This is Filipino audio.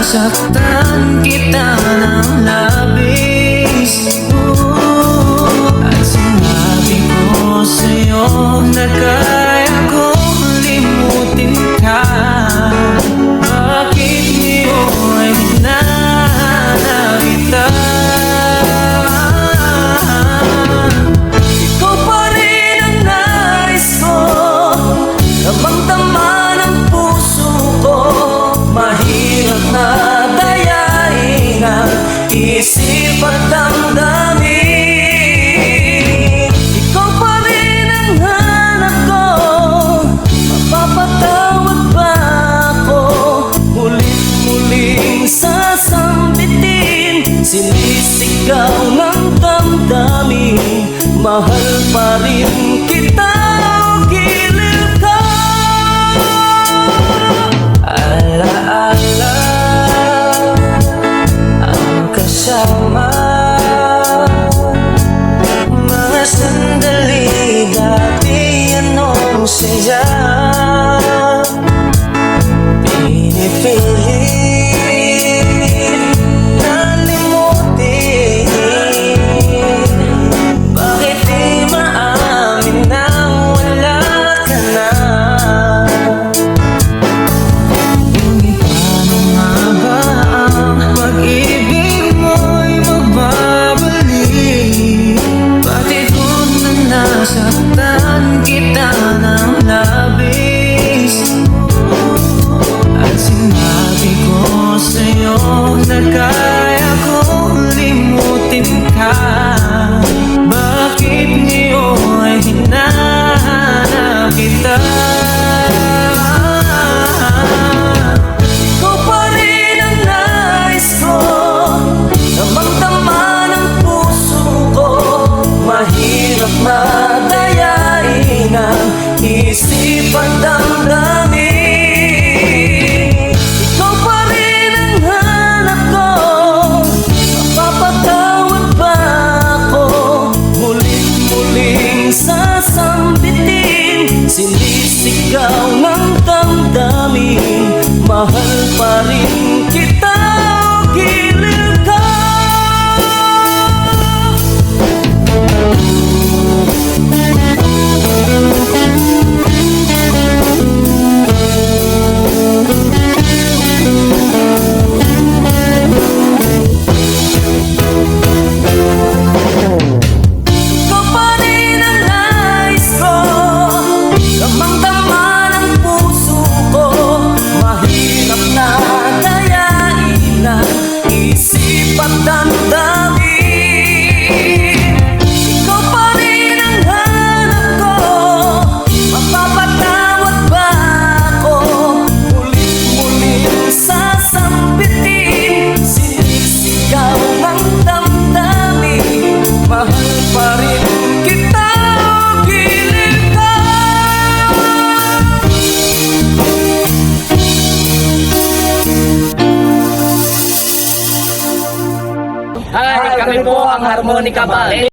nasaktan kita ng labis, at sinabi ko sa'yo na kaya kong limutin ka. Bakit ngayon ay hinahanap kita? Ikaw pa rin ang nais ko, damang-dama ng puso ko. Mahirap na dayain ang isip at damdamin. Ikaw pa rin ang hanap ko, mapapatawad ba ako? Mulit-muling sasambitin, sinisigaw ng damdamin. Mahal pa rin kita, giliw ka. Alaala ang kasama, mga sandali dati anong saya. Pinipilit na limutin, bakit di maamin na wala ka na? Hindi paano nga ba ang pag-ibig mo'y magbabalik? Bakit kung na nasaktan kita ng labis, at sinabi ko sa'yo na kaya kong limutin ka. Bakit ngayon ay hinahanap kita? Ikaw pa rin ang nais ko, damang-dama ng puso ko. Mahirap na dayain ang isip at damdamin. Ikaw pa rin ang hanap ko, mapapatawad ba ako? Mulit-muling sasambitin, sinisigaw ng damdamin. Mahal pa rin kita, giliw ka. Ikaw pa rin ang nais ko, damang-dama ng puso ko. Mahirap na dayain ang isip at damdamin. Ikaw pa rin ang hanap ko, mapapatawad ba ako? Mulit-muling sasambitin, sinisigaw ng damdamin. Mahal pa rin kita, giliw ka. Hi, kami po ang Harmonica Band.